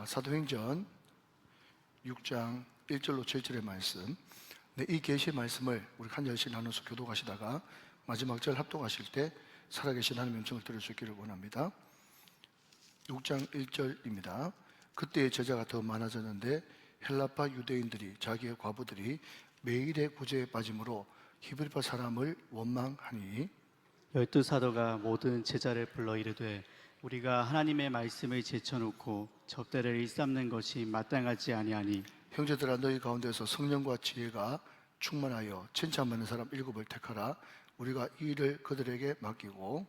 사도행전 6장 1절로 7절의 말씀. 이 계시의 말씀을 우리 한 절씩 나눠서 교독하시다가 마지막 절 합독하실 때 살아계신 하나님의 음성을 들을 수 있기를 원합니다. 6장 1절입니다. 그때의 제자가 더 많아졌는데 헬라파 유대인들이 자기의 과부들이 매일의 구제에 빠짐으로 히브리파 사람을 원망하니 12사도가 모든 제자를 불러 이르되 우리가 하나님의 말씀을 제쳐놓고 접대를 일삼는 것이 마땅하지 아니하니 형제들아 너희 가운데서 성령과 지혜가 충만하여 칭찬받는 사람 7을 택하라. 우리가 이 일을 그들에게 맡기고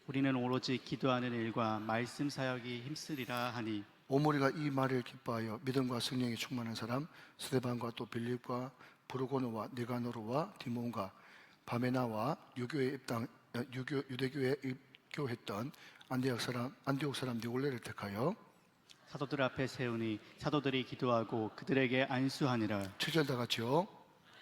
우리는 오로지 기도하는 일과 말씀 사역이 힘쓰리라 하니 오므리가 이 말을 기뻐하여 믿음과 성령이 충만한 사람 스데반과 또 빌립과 브루고노와 니가노르와 디몬과 바메나와 유대교에 입교했던 안디옥 사람 니골레를 택하여 사도들 앞에 세우니 사도들이 기도하고 그들에게 안수하니라. 7절 다 같이요.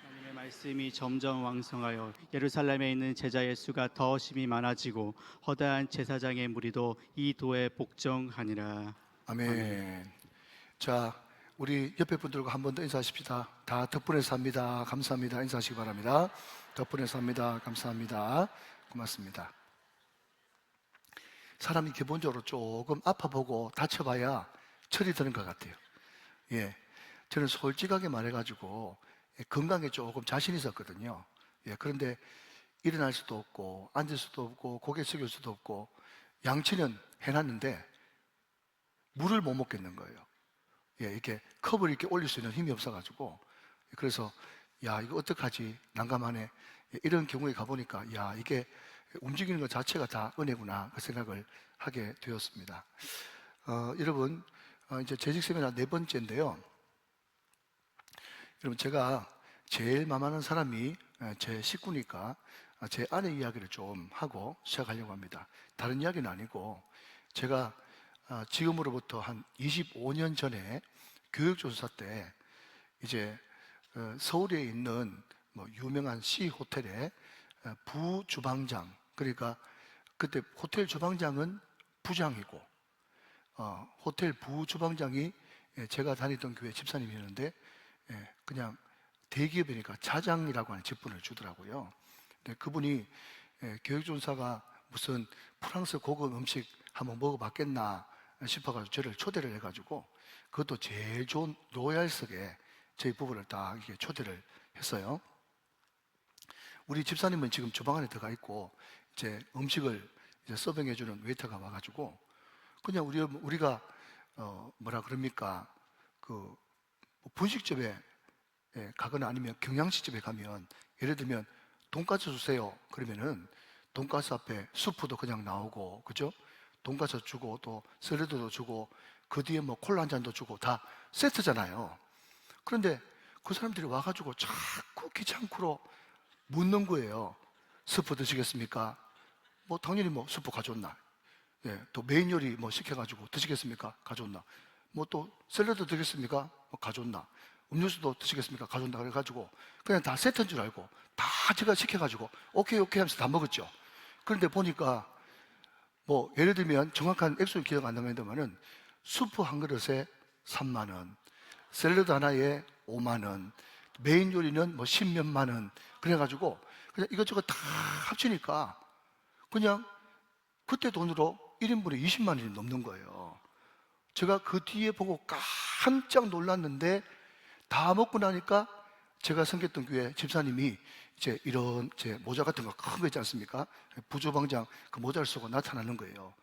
하나님의 말씀이 점점 왕성하여 예루살렘에 있는 제자의 수가 더 심히 많아지고 허다한 제사장의 무리도 이 도에 복종하니라. 아멘. 자, 우리 옆에 분들과 한 번 더 인사하십시다. 다 덕분에 삽니다. 감사합니다. 인사하시기 바랍니다. 덕분에 삽니다. 감사합니다. 고맙습니다. 사람이 기본적으로 조금 아파보고 다쳐봐야 철이 드는 것 같아요. 예, 저는 솔직하게 말해가지고 건강에 조금 자신 있었거든요. 예, 그런데 일어날 수도 없고 앉을 수도 없고 고개 숙일 수도 없고 양치는 해놨는데 물을 못 먹겠는 거예요. 예, 이렇게 컵을 이렇게 올릴 수 있는 힘이 없어가지고 그래서 야 이거 어떡하지 난감하네. 예, 이런 경우에 가보니까 야 이게 움직이는 것 자체가 다 은혜구나 그 생각을 하게 되었습니다. 여러분 이제 재직 세미나 4번째인데요. 여러분 제가 제일 마음하는 사람이 제 식구니까 제 아내 이야기를 좀 하고 시작하려고 합니다. 다른 이야기는 아니고 제가 지금으로부터 한 25년 전에 교육조사 때 이제 서울에 있는 뭐 유명한 C 호텔의 부주방장, 그러니까 그때 호텔 주방장은 부장이고 호텔 부주방장이 제가 다니던 교회 집사님이었는데 그냥 대기업이니까 차장이라고 하는 직분을 주더라고요. 근데 그분이 교육조사가 무슨 프랑스 고급 음식 한번 먹어봤겠나 싶어가지고 저를 초대를 해가지고 그것도 제일 좋은 로얄석에 저희 부부를 딱 이렇게 초대를 했어요. 우리 집사님은 지금 주방 안에 들어가 있고 이제 음식을 이제 서빙해주는 웨이터가 와가지고 그냥 우리가 뭐라 그럽니까 그 분식집에 가거나 아니면 경양식집에 가면 예를 들면 돈가스 주세요 그러면은 돈가스 앞에 수프도 그냥 나오고 그죠? 돈가스 주고 또 샐러드도 주고 그 뒤에 뭐 콜라 한 잔도 주고 다 세트잖아요. 그런데 그 사람들이 와가지고 자꾸 귀찮고로 묻는 거예요. 스프 드시겠습니까? 뭐 당연히 뭐 스프 가져온나. 예, 또 메인 요리 뭐 시켜가지고 드시겠습니까? 가져온나. 뭐 또 샐러드 드시겠습니까? 뭐 가져온나. 음료수도 드시겠습니까? 가져온다 그래가지고 그냥 다 세트인 줄 알고 다 제가 시켜가지고 오케이 하면서 다 먹었죠. 그런데 보니까 뭐 예를 들면 정확한 액수는 기억 안 나면은 수프 한 그릇에 3만 원, 샐러드 하나에 5만 원, 메인 요리는 뭐 10몇만 원 그래가지고 그냥 이것저것 다 합치니까 그냥 그때 돈으로 1인분에 20만 원이 넘는 거예요. 제가 그 뒤에 보고 깜짝 놀랐는데 다 먹고 나니까 제가 섬겼던 교회 집사님이 이제 이런 제 모자 같은 거 큰 거 있지 않습니까? 부조방장 그 모자를 쓰고 나타나는 거예요.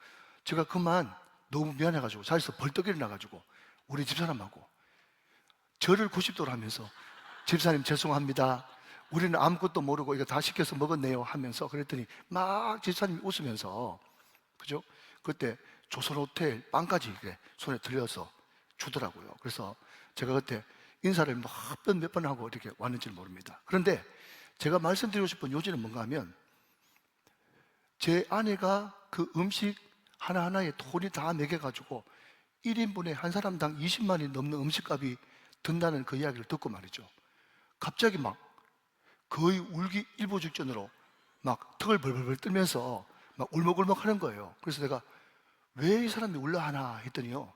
제가 그만 너무 미안해가지고 자리에서 벌떡 일어나가지고 우리 집사람하고 저를 90도로 하면서 집사님 죄송합니다. 우리는 아무것도 모르고 이거 다 시켜서 먹었네요 하면서 그랬더니 막 집사님이 웃으면서 그죠? 그때 조선호텔 빵까지 손에 들려서 주더라고요. 그래서 제가 그때 인사를 몇 번 하고 이렇게 왔는지 모릅니다. 그런데 제가 말씀드리고 싶은 요지는 뭔가 하면 제 아내가 그 음식 하나하나에 돈이 다 매겨가지고 1인분에 한 사람당 20만 원이 넘는 음식값이 든다는 그 이야기를 듣고 말이죠. 갑자기 막 거의 울기 일보 직전으로 막 턱을 벌벌벌 떨면서 막 울먹울먹 하는 거예요. 그래서 내가 왜 이 사람이 울려 하나 했더니요.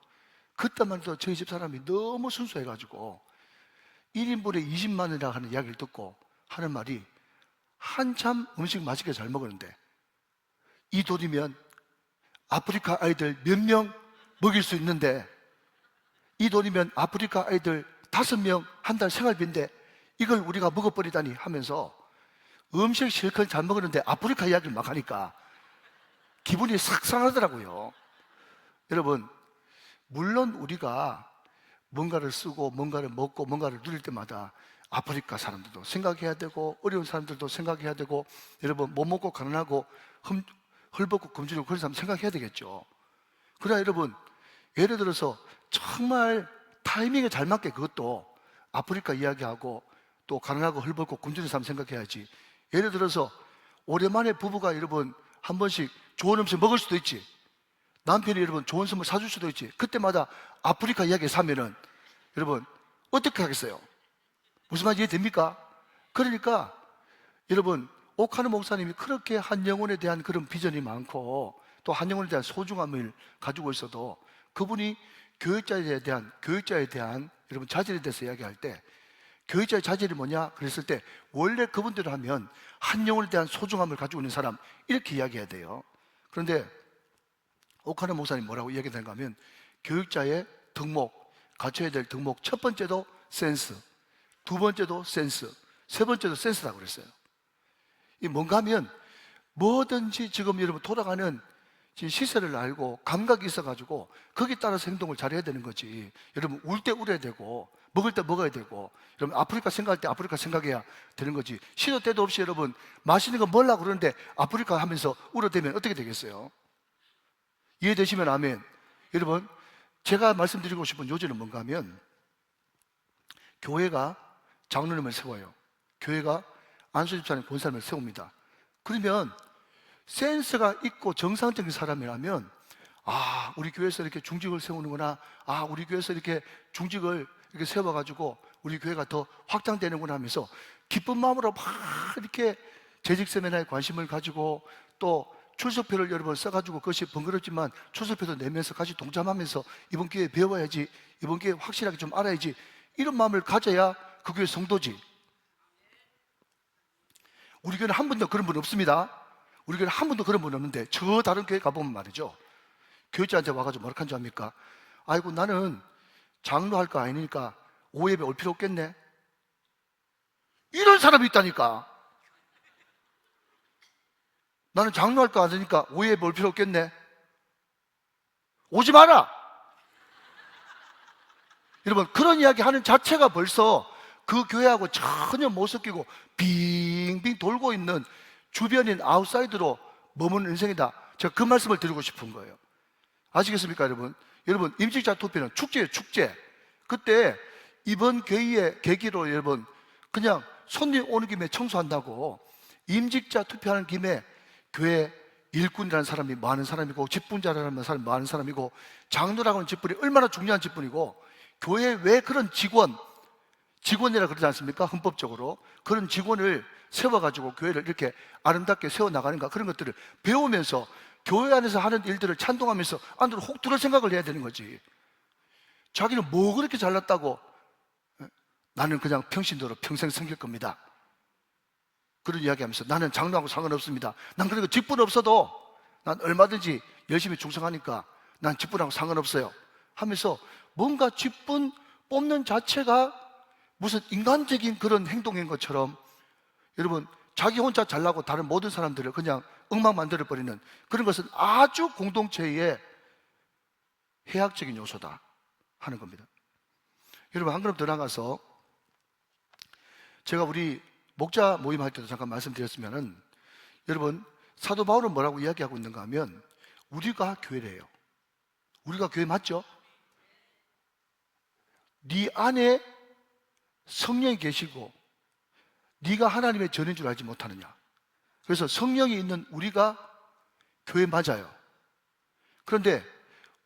그때만 해도 저희 집 사람이 너무 순수해가지고 1인분에 20만 원이라 하는 이야기를 듣고 하는 말이, 한참 음식 맛있게 잘 먹었는데 이 돈이면 아프리카 아이들 몇 명 먹일 수 있는데, 이 돈이면 아프리카 아이들 5명 한 달 생활비인데 이걸 우리가 먹어버리다니 하면서 음식 실컷 잘 먹었는데 아프리카 이야기를 막 하니까 기분이 싹 상하더라고요. 여러분, 물론 우리가 뭔가를 쓰고 뭔가를 먹고 뭔가를 누릴 때마다 아프리카 사람들도 생각해야 되고 어려운 사람들도 생각해야 되고, 여러분 못 먹고 가난하고 헐벗고 금주리고 그런 사람 생각해야 되겠죠. 그러나 여러분, 예를 들어서 정말 타이밍에 잘 맞게 그것도 아프리카 이야기하고 또 가난하고 헐벗고 굶주린 사람 생각해야지. 예를 들어서 오랜만에 부부가 여러분 한 번씩 좋은 음식 먹을 수도 있지, 남편이 여러분 좋은 선물 사줄 수도 있지. 그때마다 아프리카 이야기 사면은 여러분 어떻게 하겠어요? 무슨 말인지 이해됩니까? 그러니까 여러분, 옥하는 목사님이 그렇게 한 영혼에 대한 그런 비전이 많고 또 한 영혼에 대한 소중함을 가지고 있어도 그분이 교육자에 대한 여러분 자질에 대해서 이야기할 때, 교육자의 자질이 뭐냐 그랬을 때 원래 그분대로 하면 한 영혼에 대한 소중함을 가지고 있는 사람, 이렇게 이야기해야 돼요. 그런데 옥하는 목사님 뭐라고 이야기하는가 하면, 교육자의 덕목, 갖춰야 될 덕목, 첫 번째도 센스, 두 번째도 센스, 세 번째도 센스라고 그랬어요. 이 뭔가 하면 뭐든지 지금 여러분 돌아가는 지금 시세를 알고 감각이 있어가지고 거기에 따라서 행동을 잘해야 되는 거지. 여러분 울 때 울어야 되고 먹을 때 먹어야 되고, 여러분 아프리카 생각할 때 아프리카 생각해야 되는 거지. 시도 때도 없이 여러분 맛있는 거 먹으려고 그러는데 아프리카 하면서 울어대면 어떻게 되겠어요? 이해되시면 아멘. 여러분, 제가 말씀드리고 싶은 요지는 뭔가 하면, 교회가 장로님을 세워요. 교회가 안수집사님 권사님을 세웁니다. 그러면 센스가 있고 정상적인 사람이라면, 아, 우리 교회에서 이렇게 중직을 세우는구나, 아, 우리 교회에서 이렇게 중직을 이렇게 세워가지고 우리 교회가 더 확장되는구나 하면서 기쁜 마음으로 막 이렇게 재직 세미나에 관심을 가지고, 또 출석표를 여러 번 써가지고 그것이 번거롭지만 출석표도 내면서 같이 동참하면서 이번 기회에 배워야지, 이번 기회에 확실하게 좀 알아야지, 이런 마음을 가져야 그 교회 성도지. 우리 교회는 한 분도 그런 분 없습니다. 우리 교회는 한 분도 그런 분 없는데, 저 다른 교회 가보면 말이죠, 교육자한테 와가지고 뭐라 한줄 압니까? 아이고, 나는 장로할 거 아니니까 오예배 올 필요 없겠네, 이런 사람이 있다니까. 나는 장로할 거 아니니까 오예배 올 필요 없겠네, 오지 마라. 여러분, 그런 이야기 하는 자체가 벌써 그 교회하고 전혀 못 섞이고 빙빙 돌고 있는 주변인 아웃사이드로 머무는 인생이다. 제가 그 말씀을 드리고 싶은 거예요. 아시겠습니까, 여러분? 여러분, 임직자 투표는 축제예요, 축제. 그때 이번 개의의 계기로 여러분, 그냥 손님 오는 김에 청소한다고 임직자 투표하는 김에 교회 일꾼이라는 사람이 많은 사람이고, 직분자라는 사람이 많은 사람이고, 장로라고 하는 직분이 얼마나 중요한 직분이고, 교회에 왜 그런 직원이라 그러지 않습니까? 헌법적으로 그런 직원을 세워가지고 교회를 이렇게 아름답게 세워나가는가, 그런 것들을 배우면서 교회 안에서 하는 일들을 찬동하면서 안으로 혹 들을 생각을 해야 되는 거지. 자기는 뭐 그렇게 잘났다고, 나는 그냥 평신도로 평생 섬길 겁니다, 그런 이야기하면서 나는 장로하고 상관없습니다, 난 그리고 직분 없어도 난 얼마든지 열심히 충성하니까 난 직분하고 상관없어요 하면서 뭔가 직분 뽑는 자체가 무슨 인간적인 그런 행동인 것처럼, 여러분 자기 혼자 잘나고 다른 모든 사람들을 그냥 엉망 만들어버리는 그런 것은 아주 공동체의 해악적인 요소다 하는 겁니다. 여러분, 한 걸음 더 나가서 제가 우리 목자 모임할 때도 잠깐 말씀드렸으면은, 여러분 사도 바울은 뭐라고 이야기하고 있는가 하면, 우리가 교회래요. 우리가 교회 맞죠? 네 안에 성령이 계시고 네가 하나님의 전인 줄 알지 못하느냐. 그래서 성령이 있는 우리가 교회 맞아요. 그런데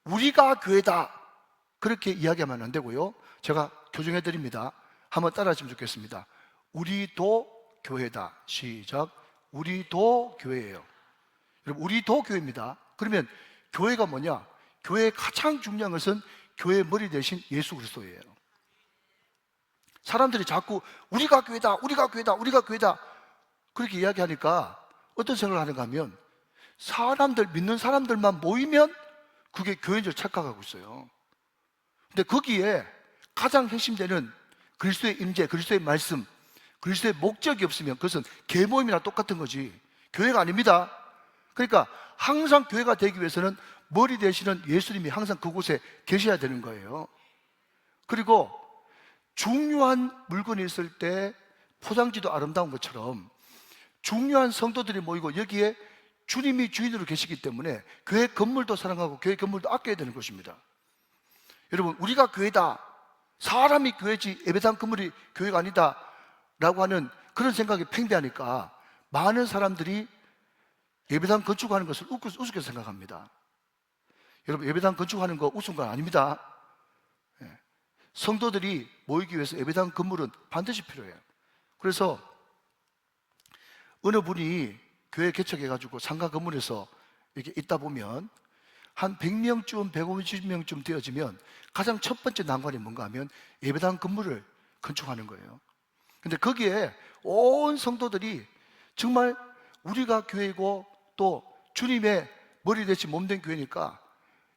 우리가 교회다 그렇게 이야기하면 안 되고요, 제가 교정해 드립니다. 한번 따라하시면 좋겠습니다. 우리도 교회다. 시작. 우리도 교회예요. 여러분, 우리도 교회입니다. 그러면 교회가 뭐냐? 교회의 가장 중요한 것은 교회의 머리 대신 예수 그리스도예요. 사람들이 자꾸 우리가 교회다, 우리가 교회다, 우리가 교회다 그렇게 이야기하니까 어떤 생각을 하는가 하면 사람들, 믿는 사람들만 모이면 그게 교회인 줄 착각하고 있어요. 근데 거기에 가장 핵심되는 그리스도의 임재, 그리스도의 말씀, 그리스도의 목적이 없으면 그것은 계모임이나 똑같은 거지 교회가 아닙니다. 그러니까 항상 교회가 되기 위해서는 머리 되시는 예수님이 항상 그곳에 계셔야 되는 거예요. 그리고 중요한 물건이 있을 때 포장지도 아름다운 것처럼 중요한 성도들이 모이고 여기에 주님이 주인으로 계시기 때문에 교회 건물도 사랑하고 교회 건물도 아껴야 되는 것입니다. 여러분, 우리가 교회다, 사람이 교회지 예배당 건물이 교회가 아니다 라고 하는 그런 생각이 팽배하니까 많은 사람들이 예배당 건축하는 것을 우습게 생각합니다. 여러분, 예배당 건축하는 거 우스운 건 아닙니다. 성도들이 모이기 위해서 예배당 건물은 반드시 필요해요. 그래서 어느 분이 교회 개척해가지고 상가 건물에서 이렇게 있다 보면 한 100명쯤, 150명쯤 되어지면 가장 첫 번째 난관이 뭔가 하면 예배당 건물을 건축하는 거예요. 근데 거기에 온 성도들이 정말 우리가 교회이고 또 주님의 머리 대신 몸된 교회니까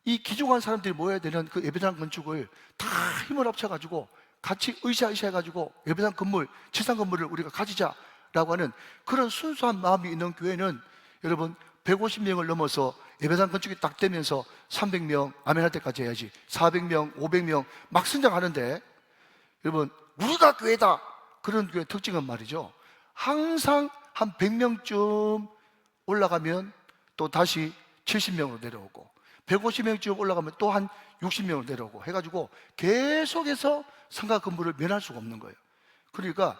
이 귀중한 사람들이 모여야 되는 그 예배당 건축을 다 힘을 합쳐가지고 같이 으쌰으쌰해가지고 예배당 건물, 지상 건물을 우리가 가지자라고 하는 그런 순수한 마음이 있는 교회는 여러분 150명을 넘어서 예배당 건축이 딱 되면서 300명 아멘할 때까지 해야지 400명, 500명 막 성장하는데 여러분 우리가 교회다 그런 교회 특징은 말이죠 항상 한 100명쯤 올라가면 또 다시 70명으로 내려오고 150명쯤 올라가면 또 한 60명으로 내려오고 해가지고 계속해서 상가 건물을 면할 수가 없는 거예요. 그러니까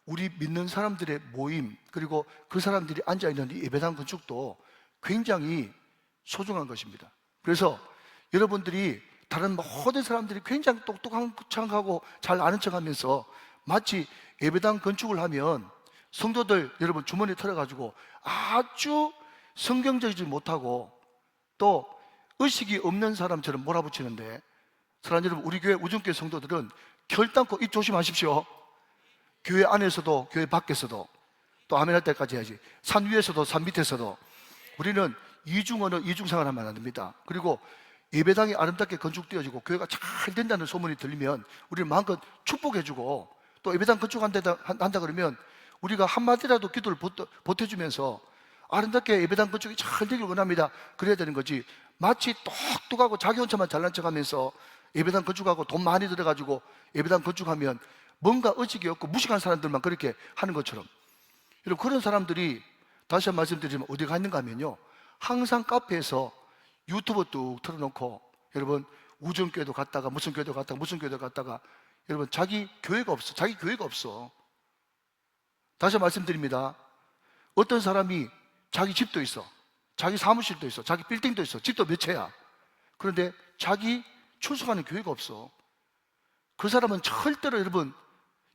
우리 믿는 사람들의 모임 그리고 그 사람들이 앉아있는 이 예배당 건축도 굉장히 소중한 것입니다. 그래서 여러분들이 다른 모든 사람들이 굉장히 똑똑한 척하고 잘 아는 척하면서 마치 예배당 건축을 하면 성도들 여러분 주머니 털어가지고 아주 성경적이지 못하고 또 의식이 없는 사람처럼 몰아붙이는데 사랑하는 여러분 우리 교회 우정교회 성도들은 결단코 입 조심하십시오. 교회 안에서도 교회 밖에서도 또 아멘할 때까지 해야지 산 위에서도 산 밑에서도 우리는 이중언어 이중생활 하면 안 됩니다. 그리고 예배당이 아름답게 건축되어지고 교회가 잘 된다는 소문이 들리면 우리를 마음껏 축복해주고 또 예배당 건축한다 그러면 우리가 한마디라도 기도를 보태주면서 아름답게 예배당 건축이 잘 되길 원합니다 그래야 되는 거지 마치 똑똑하고 자기 혼자만 잘난 척하면서 예배당 건축하고 돈 많이 들어가지고 예배당 건축하면 뭔가 의식이 없고 무식한 사람들만 그렇게 하는 것처럼 여러분 그런 사람들이 다시 한 번 말씀드리면 어디가 있는가 하면요 항상 카페에서 유튜브 뚝 틀어놓고 여러분 우정교회도 갔다가 무슨 교회도 갔다가 무슨 교회도 갔다가 여러분 자기 교회가 없어 자기 교회가 없어. 다시 말씀드립니다. 어떤 사람이 자기 집도 있어 자기 사무실도 있어 자기 빌딩도 있어 집도 몇 채야 그런데 자기 출석하는 교회가 없어. 그 사람은 절대로 여러분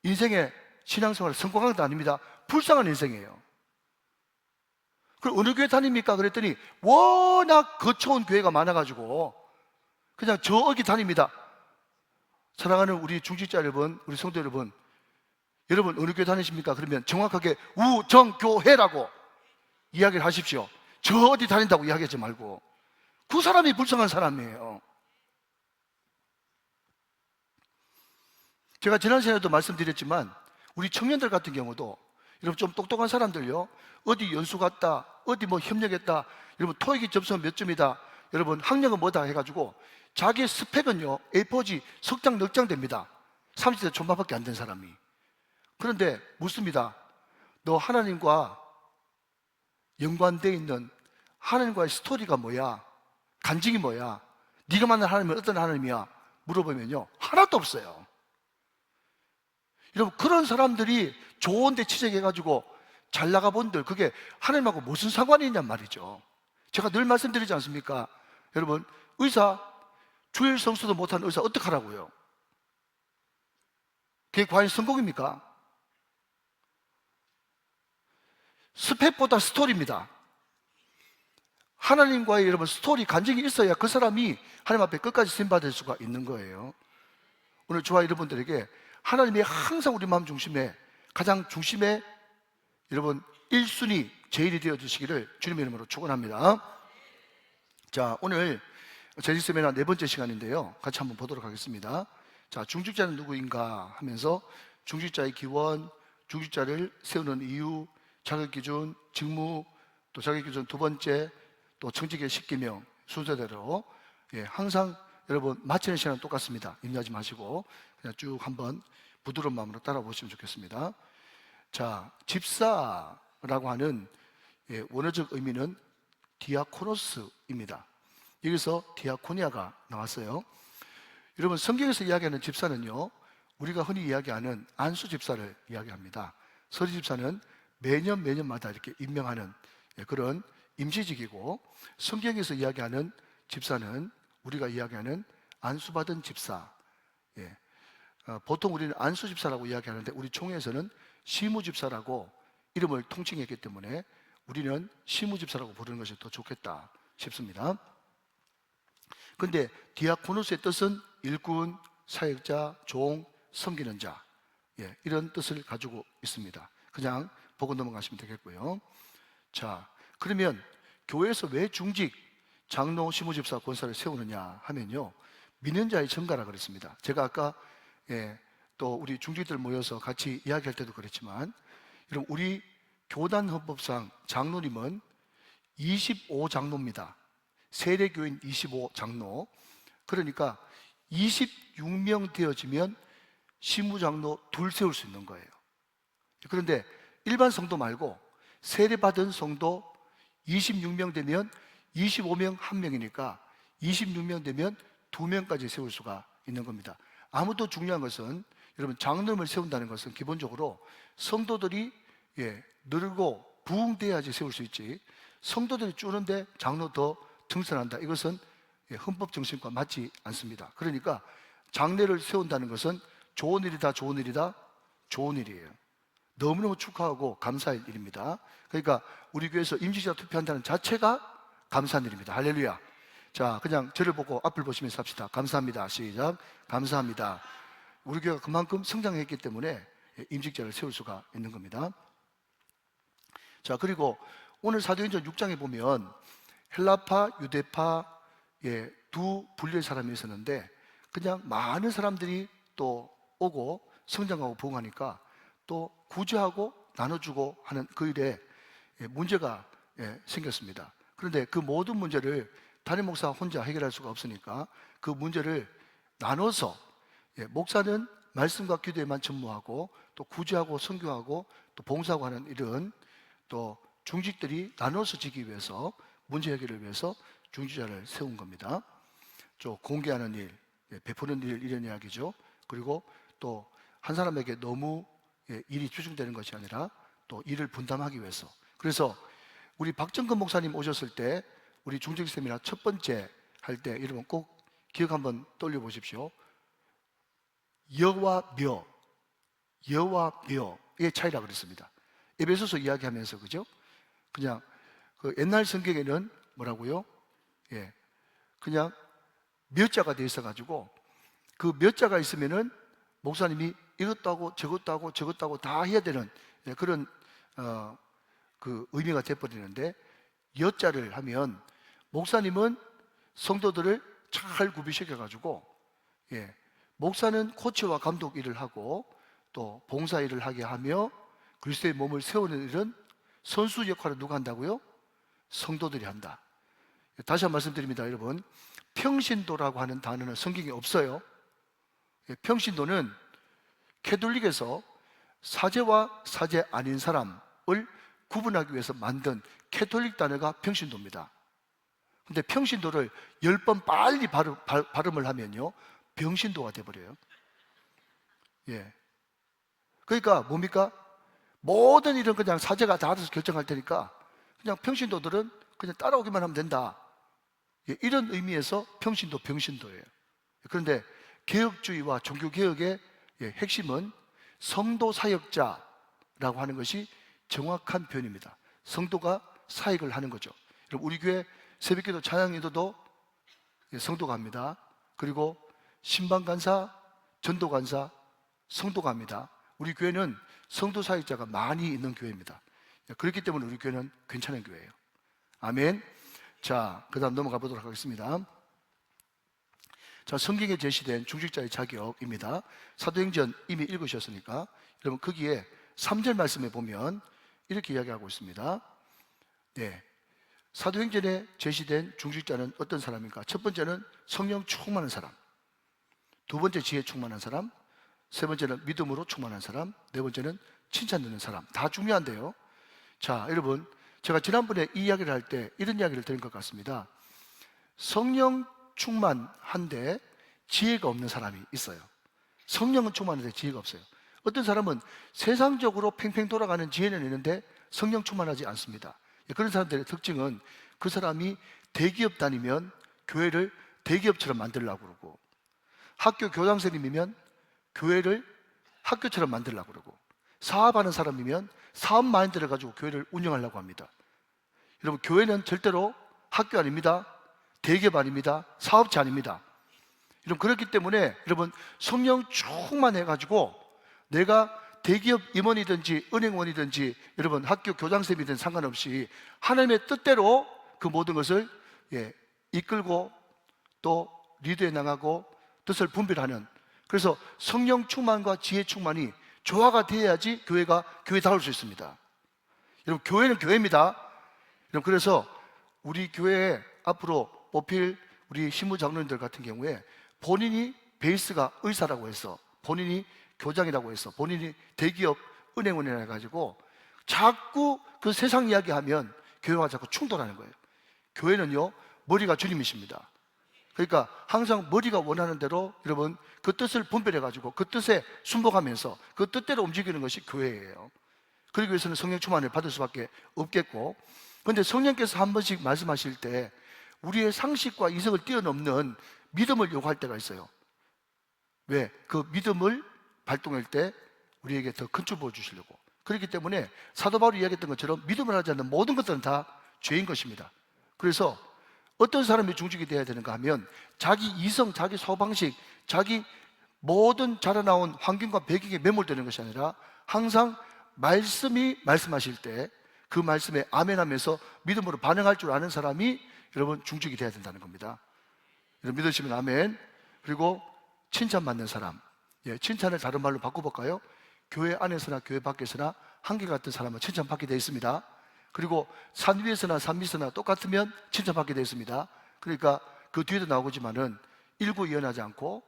인생의 신앙생활 성공한 것도 아닙니다. 불쌍한 인생이에요. 그럼 어느 교회 다닙니까? 그랬더니 워낙 거쳐온 교회가 많아가지고 그냥 저기 다닙니다. 사랑하는 우리 중직자 여러분, 우리 성도 여러분, 여러분 어느 교회 다니십니까? 그러면 정확하게 우정교회라고 이야기를 하십시오. 저 어디 다닌다고 이야기하지 말고 그 사람이 불쌍한 사람이에요. 제가 지난 시간에도 말씀드렸지만 우리 청년들 같은 경우도 여러분 좀 똑똑한 사람들요 어디 연수 갔다 어디 뭐 협력했다 여러분 토익이 점수는 몇 점이다 여러분 학력은 뭐다 해가지고 자기의 스펙은요 A4지 석장 넉 장 됩니다. 30대 초반밖에 안 된 사람이. 그런데 묻습니다. 너 하나님과 연관되어 있는 하나님과의 스토리가 뭐야? 간증이 뭐야? 네가 만난 하나님은 어떤 하나님이야? 물어보면요 하나도 없어요. 여러분 그런 사람들이 좋은 데 취직해가지고 잘 나가 본들 그게 하나님하고 무슨 상관이 있냔 말이죠. 제가 늘 말씀드리지 않습니까? 여러분 의사 주일 성수도 못하는 의사 어떡하라고요? 그게 과연 성공입니까? 스펙보다 스토리입니다. 하나님과의 여러분 스토리, 간증이 있어야 그 사람이 하나님 앞에 끝까지 쓰임받을 수가 있는 거예요. 오늘 저와 여러분들에게 하나님이 항상 우리 마음 중심에, 가장 중심에 여러분 1순위 제일이 되어 주시기를 주님의 이름으로 축원합니다. 자, 오늘 재직 세미나 네 번째 시간인데요, 같이 한번 보도록 하겠습니다. 자, 중직자는 누구인가 하면서 중직자의 기원, 중직자를 세우는 이유, 자격기준, 직무, 또 자격기준 두 번째, 또 청직의 10계명 순서대로 항상 여러분 마치는 시간은 똑같습니다. 염려하지 마시고 그냥 쭉 한번 부드러운 마음으로 따라보시면 좋겠습니다. 자, 집사라고 하는 원어적 의미는 디아코노스입니다. 여기서 디아코니아가 나왔어요. 여러분, 성경에서 이야기하는 집사는요, 우리가 흔히 이야기하는 안수 집사를 이야기합니다. 서리 집사는 매년마다 이렇게 임명하는 그런 임시직이고, 성경에서 이야기하는 집사는 우리가 이야기하는 안수받은 집사. 보통 우리는 안수 집사라고 이야기하는데 우리 총회에서는 시무 집사라고 이름을 통칭했기 때문에 우리는 시무 집사라고 부르는 것이 더 좋겠다 싶습니다. 근데 디아코노스의 뜻은 일꾼, 사역자, 종, 섬기는 자, 이런 뜻을 가지고 있습니다. 그냥 보고 넘어가시면 되겠고요. 자, 그러면 교회에서 왜 중직, 장로, 시무집사, 권사를 세우느냐 하면요, 믿는 자의 증가라 그랬습니다. 제가 아까 또 우리 중직들 모여서 같이 이야기할 때도 그랬지만, 여러분, 우리 교단 헌법상 장로님은 25장로입니다. 세례교인 25장로. 그러니까 26명 되어지면 시무장로 둘 세울 수 있는 거예요. 그런데 일반 성도 말고 세례받은 성도 26명 되면 25명 1명이니까 26명 되면 2명까지 세울 수가 있는 겁니다. 아무도 중요한 것은, 여러분, 장로님을 세운다는 것은 기본적으로 성도들이 늘고 부흥돼야지 세울 수 있지, 성도들이 줄는데 장로 더 등선한다, 이것은 헌법 정신과 맞지 않습니다. 그러니까 장례를 세운다는 것은 좋은 일이다, 좋은 일이다, 좋은 일이에요. 너무너무 축하하고 감사할 일입니다. 그러니까 우리 교회에서 임시자 투표한다는 자체가 감사한 일입니다. 할렐루야. 자, 그냥 저를 보고 앞을 보시면서 합시다. 감사합니다. 시작. 감사합니다. 우리 교회가 그만큼 성장했기 때문에 임직자를 세울 수가 있는 겁니다. 자, 그리고 오늘 사도행전 6장에 보면 헬라파, 유대파 두 분류의 사람이 있었는데, 그냥 많은 사람들이 또 오고 성장하고 부흥하니까 또 구제하고 나눠주고 하는 그 일에 문제가 생겼습니다. 그런데 그 모든 문제를 담임 목사 혼자 해결할 수가 없으니까 그 문제를 나눠서, 목사는 말씀과 기도에만 전무하고 또 구제하고 선교하고 또 봉사하고 하는 일은 또 중직들이 나눠서 지기 위해서, 문제 해결을 위해서 중직자를 세운 겁니다. 좀 공개하는 일, 베푸는 일, 이런 이야기죠. 그리고 또 한 사람에게 너무 일이 집중되는 것이 아니라 또 일을 분담하기 위해서. 그래서 우리 박정근 목사님 오셨을 때 우리 중직 세미나 첫 번째 할 때 여러분 꼭 기억 한번 떠올려 보십시오. 여와 묘의 차이라 그랬습니다. 에베소서 이야기하면서, 그죠? 그냥 그 옛날 성경에는 뭐라고요? 그냥 몇 자가 돼 있어가지고 그 몇 자가 있으면은 목사님이 이것도 하고 저것도 하고 저것도 하고 다 해야 되는 그런 그 의미가 돼버리는데, 여자를 하면 목사님은 성도들을 잘 구비시켜가지고, 목사는 코치와 감독 일을 하고 또 봉사 일을 하게 하며 그리스도의 몸을 세우는 일은 선수 역할을 누가 한다고요? 성도들이 한다. 다시 한번 말씀드립니다, 여러분. 평신도라고 하는 단어는 성경에 없어요. 평신도는 캐톨릭에서 사제와 사제 아닌 사람을 구분하기 위해서 만든 캐톨릭 단어가 평신도입니다. 근데 평신도를 10번 빨리 발음을 하면요, 병신도가 돼버려요. 그러니까 뭡니까? 모든 일은 그냥 사제가 다 알아서 결정할 테니까 그냥 평신도들은 그냥 따라오기만 하면 된다, 이런 의미에서 평신도, 병신도예요. 그런데 개혁주의와 종교개혁의 핵심은 성도 사역자라고 하는 것이 정확한 표현입니다. 성도가 사역을 하는 거죠. 여러분, 우리 교회 새벽기도 찬양인도도 성도가 합니다. 그리고 신방간사, 전도간사, 성도가 합니다. 우리 교회는 성도 사역자가 많이 있는 교회입니다. 그렇기 때문에 우리 교회는 괜찮은 교회예요. 아멘. 자, 그 다음 넘어가 보도록 하겠습니다. 자, 성경에 제시된 중직자의 자격입니다. 사도행전 이미 읽으셨으니까 여러분 거기에 3절 말씀에 보면 이렇게 이야기하고 있습니다. 네, 사도행전에 제시된 중직자는 어떤 사람인가? 첫 번째는 성령 충만한 사람, 두 번째 지혜 충만한 사람, 세 번째는 믿음으로 충만한 사람, 네 번째는 칭찬 듣는 사람. 다 중요한데요. 자, 여러분, 제가 지난번에 이 이야기를 할 때 이런 이야기를 들은 것 같습니다. 성령 충만한데 지혜가 없는 사람이 있어요. 성령은 충만한데 지혜가 없어요. 어떤 사람은 세상적으로 팽팽 돌아가는 지혜는 있는데 성령 충만하지 않습니다. 그런 사람들의 특징은 그 사람이 대기업 다니면 교회를 대기업처럼 만들려고 그러고, 학교 교장선생님이면 교회를 학교처럼 만들려고 그러고, 사업하는 사람이면 사업 마인드를 가지고 교회를 운영하려고 합니다. 여러분, 교회는 절대로 학교 아닙니다. 대기업 아닙니다. 사업체 아닙니다. 여러분, 그렇기 때문에 여러분 성령 충만해가지고 내가 대기업 임원이든지 은행원이든지 여러분 학교 교장선생님이든 상관없이 하나님의 뜻대로 그 모든 것을 이끌고 또 리드해 나가고 뜻을 분별하는, 그래서 성령 충만과 지혜 충만이 조화가 돼야지 교회가 교회다울 수 있습니다. 여러분, 교회는 교회입니다. 여러분, 그래서 우리 교회에 앞으로 뽑힐 우리 신부장로님들 같은 경우에 본인이 베이스가 의사라고 해서, 본인이 교장이라고 해서, 본인이 대기업 은행원이라 해가지고 자꾸 그 세상 이야기하면 교회와 자꾸 충돌하는 거예요. 교회는요, 머리가 주님이십니다. 그러니까 항상 머리가 원하는 대로 여러분 그 뜻을 분별해가지고 그 뜻에 순복하면서 그 뜻대로 움직이는 것이 교회예요. 그러기 위해서는 성령 충만을 받을 수밖에 없겠고, 그런데 성령께서 한 번씩 말씀하실 때 우리의 상식과 이성을 뛰어넘는 믿음을 요구할 때가 있어요. 왜? 그 믿음을 발동할 때 우리에게 더 큰 줄 보여주시려고. 그렇기 때문에 사도 바울이 이야기했던 것처럼 믿음을 하지 않는 모든 것들은 다 죄인 것입니다. 그래서 어떤 사람이 중직이 되어야 되는가 하면 자기 이성, 자기 소방식, 자기 모든 자라나온 환경과 배경에 매몰되는 것이 아니라 항상 말씀이 말씀하실 때 그 말씀에 아멘하면서 믿음으로 반응할 줄 아는 사람이 여러분 중직이 되어야 된다는 겁니다. 여러분 믿으시면 아멘. 그리고 칭찬받는 사람, 칭찬을 다른 말로 바꿔볼까요? 교회 안에서나 교회 밖에서나 한결같은 사람은 칭찬받게 되어 있습니다. 그리고 산 위에서나 산 밑에서나 똑같으면 칭찬받게 되어 있습니다. 그러니까 그 뒤에도 나오지만은 일구이연하지 않고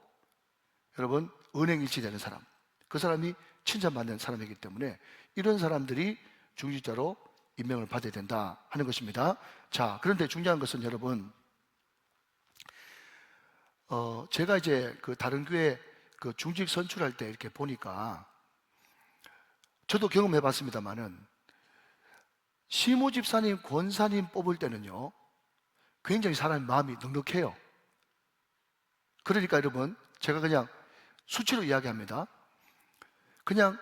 여러분 은행일치되는 사람, 그 사람이 칭찬받는 사람이기 때문에 이런 사람들이 중직자로 임명을 받아야 된다 하는 것입니다. 자, 그런데 중요한 것은 여러분, 제가 이제 그 다른 교회 그 중직 선출할 때 이렇게 보니까 저도 경험해 봤습니다만은 시모 집사님, 권사님 뽑을 때는요 굉장히 사람의 마음이 넉넉해요. 그러니까 여러분 제가 그냥 수치로 이야기합니다. 그냥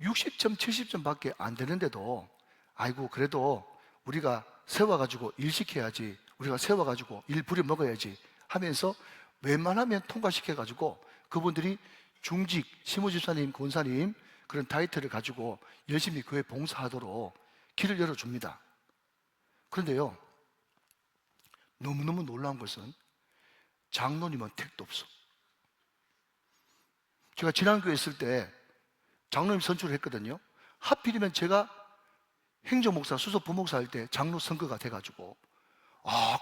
60점, 70점 밖에 안 되는데도 아이고 그래도 우리가 세워가지고 일 시켜야지, 우리가 세워가지고 일 부려먹어야지 하면서 웬만하면 통과시켜가지고 그분들이 중직, 시무집사님, 권사님 그런 타이틀을 가지고 열심히 교회 봉사하도록 길을 열어줍니다. 그런데요 너무너무 놀라운 것은 장로님은 택도 없어. 제가 지난 교회 있을 때 장로님 선출을 했거든요. 하필이면 제가 행정목사, 수석 부목사 할 때 장로 선거가 돼가지고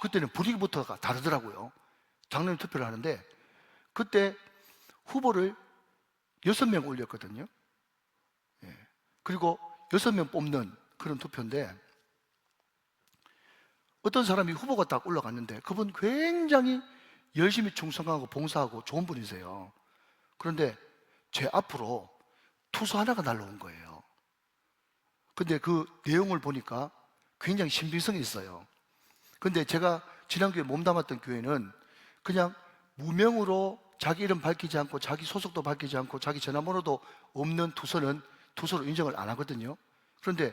그때는 분위기부터가 다르더라고요. 장로님 투표를 하는데 그때 후보를 6명 올렸거든요. 그리고 6명 뽑는 그런 투표인데 어떤 사람이 후보가 딱 올라갔는데 그분 굉장히 열심히 충성하고 봉사하고 좋은 분이세요. 그런데 제 앞으로 투수 하나가 날라온 거예요. 근데 그 내용을 보니까 굉장히 신빙성이 있어요. 근데 제가 지난교회 몸담았던 교회는 그냥 무명으로 자기 이름 밝히지 않고 자기 소속도 밝히지 않고 자기 전화번호도 없는 투수는 투수로 인정을 안 하거든요. 그런데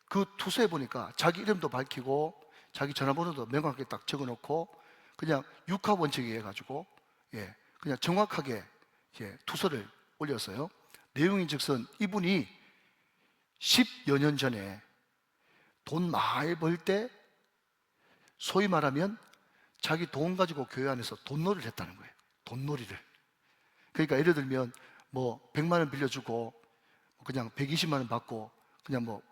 그 투수에 보니까 자기 이름도 밝히고 자기 전화번호도 명확하게 딱 적어놓고 그냥 육하 원칙에 해가지고 그냥 정확하게 투서를 올렸어요. 내용인즉슨 이분이 10여 년 전에 돈 많이 벌 때 소위 말하면 자기 돈 가지고 교회 안에서 돈놀이를 했다는 거예요. 돈놀이를. 그러니까 예를 들면 뭐 100만 원 빌려주고 그냥 120만 원 받고 그냥 뭐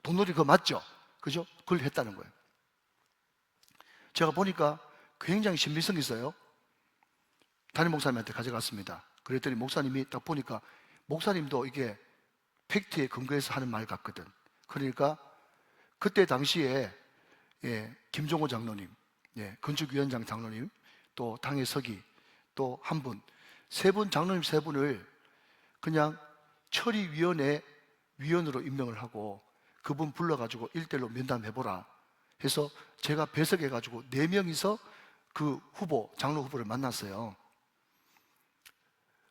돈놀이 그거 맞죠? 그죠? 그걸 했다는 거예요. 제가 보니까 굉장히 신빙성이 있어요. 담임 목사님한테 가져갔습니다. 그랬더니 목사님이 딱 보니까 목사님도 이게 팩트에 근거해서 하는 말 같거든. 그러니까 그때 당시에 김종호 장로님, 건축위원장 장로님, 또 당의 서기, 또 한 분, 세 분 장로님 세 분을 그냥 처리위원회 위원으로 임명을 하고 그분 불러가지고 1대1로 면담해보라 해서 제가 배석해가지고 4명이서 그 후보, 장로 후보를 만났어요.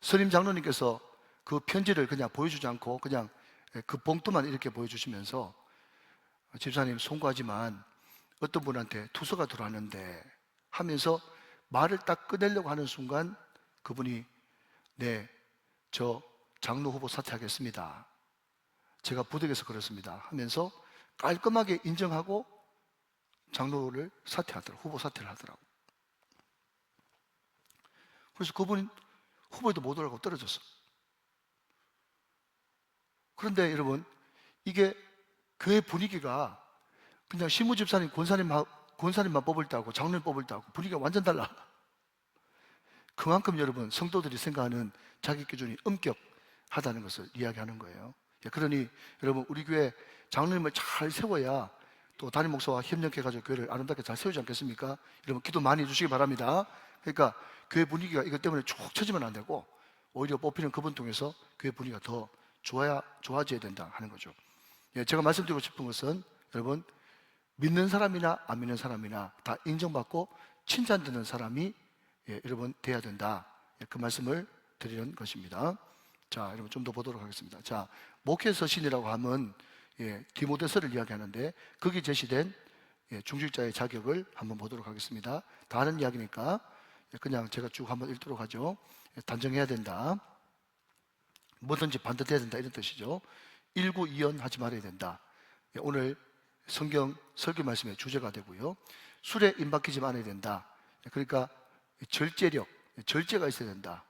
선임 장로님께서 그 편지를 그냥 보여주지 않고 그냥 그 봉투만 이렇게 보여주시면서 집사님 송구하지만 어떤 분한테 투서가 들어왔는데 하면서 말을 딱 꺼내려고 하는 순간 그분이 네, 저 장로 후보 사퇴하겠습니다. 제가 부득이해서 그렇습니다 하면서 깔끔하게 인정하고 장로를 사퇴하더라고요. 후보 사퇴를 하더라고요. 그래서 그분이 후보에도 못 올라가고 떨어졌어. 그런데 여러분, 이게 교회 분위기가 그냥 시무집사님, 권사님만 뽑을 때하고 장로님 뽑을 때하고 분위기가 완전 달라. 그만큼 여러분, 성도들이 생각하는 자기 기준이 엄격하다는 것을 이야기하는 거예요. 그러니 여러분, 우리 교회 장로님을 잘 세워야 또 담임 목사와 협력해가지고 교회를 아름답게 잘 세우지 않겠습니까? 여러분, 기도 많이 해주시기 바랍니다. 그러니까 교회 분위기가 이것 때문에 쭉 처지면 안 되고 오히려 뽑히는 그분 통해서 교회 분위기가 더 좋아져야 된다 하는 거죠. 제가 말씀드리고 싶은 것은 여러분, 믿는 사람이나 안 믿는 사람이나 다 인정받고 칭찬되는 사람이 여러분 돼야 된다. 그 말씀을 드리는 것입니다. 자, 여러분 좀 더 보도록 하겠습니다. 자, 목회 서신이라고 하면 디모데서를 이야기하는데 거기 제시된 중직자의 자격을 한번 보도록 하겠습니다. 다 아는 이야기니까 그냥 제가 쭉 한번 읽도록 하죠. 단정해야 된다. 뭐든지 반듯해야 된다 이런 뜻이죠. 일구이연하지 말아야 된다. 오늘 성경 설교 말씀의 주제가 되고요. 술에 임박히지 말아야 된다. 그러니까 절제력, 절제가 있어야 된다.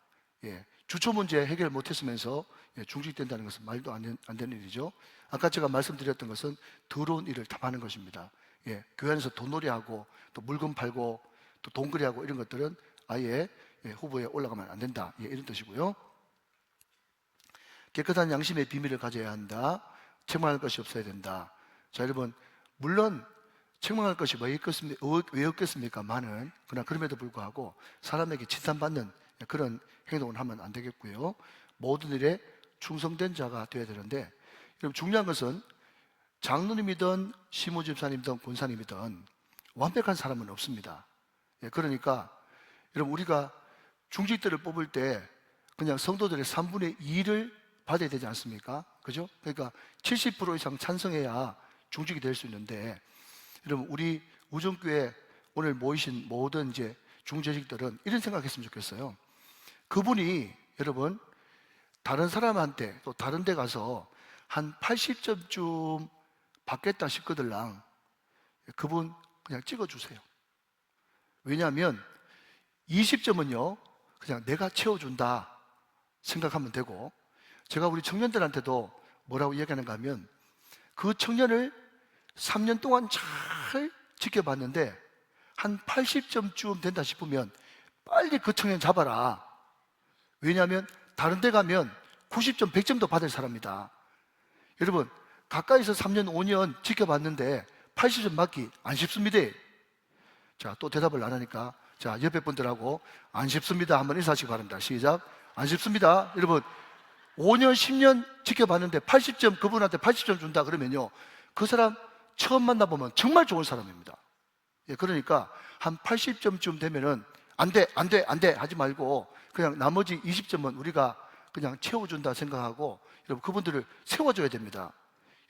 주초 문제 해결 못했으면서 중직된다는 것은 말도 안 되는 일이죠. 아까 제가 말씀드렸던 것은 더러운 일을 탐하는 것입니다. 교회 안에서 돈놀이하고 또 물건 팔고 또 돈거래하고 이런 것들은 아예 후보에 올라가면 안 된다. 이런 뜻이고요. 깨끗한 양심의 비밀을 가져야 한다. 책망할 것이 없어야 된다. 자, 여러분, 물론 책망할 것이 왜 없겠습니까? 많은. 그러나 그럼에도 불구하고 사람에게 칭찬받는 그런 행동을 하면 안 되겠고요. 모든 일에 충성된 자가 되어야 되는데, 여러분 중요한 것은 장로님이든 시무집사님이든 권사님이든 완벽한 사람은 없습니다. 그러니까 여러분, 우리가 중직들을 뽑을 때 그냥 성도들의 3분의 2를 받아야 되지 않습니까? 그죠? 그러니까 70% 이상 찬성해야 중직이 될 수 있는데, 여러분 우리 우정교회 오늘 모이신 모든 이제 중재직들은 이런 생각했으면 좋겠어요. 그분이 여러분 다른 사람한테 또 다른 데 가서 한 80점쯤 받겠다 싶거들랑 그분 그냥 찍어주세요. 왜냐하면 20점은요 그냥 내가 채워준다 생각하면 되고, 제가 우리 청년들한테도 뭐라고 이야기하는가 하면 그 청년을 3년 동안 잘 지켜봤는데 한 80점쯤 된다 싶으면 빨리 그 청년 잡아라. 왜냐하면 다른 데 가면 90점, 100점도 받을 사람이다. 여러분, 가까이서 3년, 5년 지켜봤는데 80점 받기 안 쉽습니다. 자, 또 대답을 안 하니까 자, 옆에 분들하고 안 쉽습니다 한번 인사하시기 바랍니다. 시작. 안 쉽습니다. 여러분 5년, 10년 지켜봤는데 80점, 그분한테 80점 준다 그러면요 그 사람 처음 만나보면 정말 좋은 사람입니다. 그러니까 한 80점쯤 되면은 안 돼 하지 말고 그냥 나머지 20점은 우리가 그냥 채워준다 생각하고 여러분 그분들을 세워줘야 됩니다.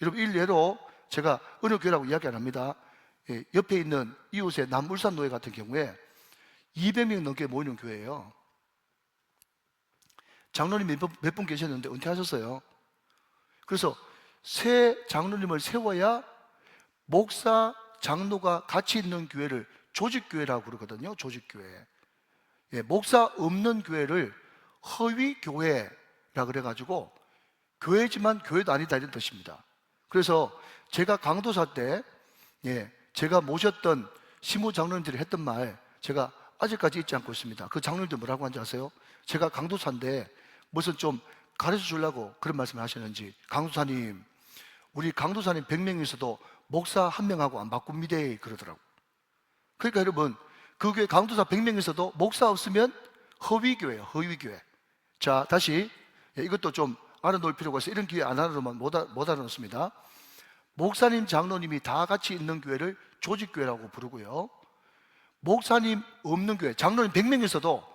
여러분 일례로 제가 어느 교회라고 이야기 안 합니다. 옆에 있는 이웃의 남울산 노예 같은 경우에 200명 넘게 모이는 교회예요. 장로님 몇 분 계셨는데 은퇴하셨어요. 그래서 새 장로님을 세워야 목사, 장로가 같이 있는 교회를 조직교회라고 그러거든요. 조직교회. 목사 없는 교회를 허위교회라 그래가지고 교회지만 교회도 아니다 이런 뜻입니다. 그래서 제가 강도사 때 제가 모셨던 시무 장로님들이 했던 말 제가 아직까지 잊지 않고 있습니다. 그 장로님들 뭐라고 하는지 아세요? 제가 강도사인데 무슨 좀 가르쳐 주려고 그런 말씀을 하셨는지, 강도사님, 우리 강도사님 100명 있어도 목사 한 명하고 안 바꿉니다 그러더라고. 그러니까 여러분, 그 교회 강도사 100명 있어도 목사 없으면 허위교회예요. 허위교회. 자, 다시 이것도 좀 알아놓을 필요가 있어요. 이런 기회 안 알아놓으면 못 알아놓습니다. 목사님, 장로님이 다 같이 있는 교회를 조직교회라고 부르고요. 목사님 없는 교회, 장로님 100명 있어도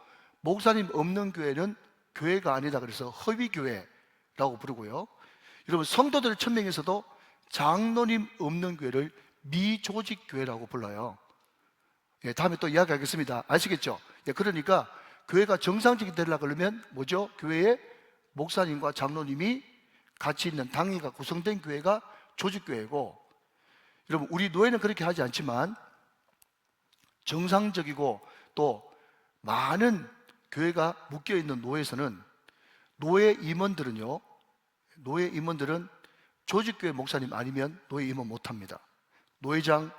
목사님 없는 교회는 교회가 아니다 그래서 허위교회라고 부르고요. 여러분, 성도들 1000명 있어도 장로님 없는 교회를 미조직교회라고 불러요. 다음에 또 이야기하겠습니다. 아시겠죠? 그러니까 교회가 정상적이 되려고 그러면 뭐죠? 교회에 목사님과 장로님이 같이 있는 당회가 구성된 교회가 조직교회고, 여러분, 우리 노예는 그렇게 하지 않지만 정상적이고 또 많은 교회가 묶여있는 노예에서는 노예 임원들은 조직교회 목사님 아니면 노예 임원 못합니다. 노회장,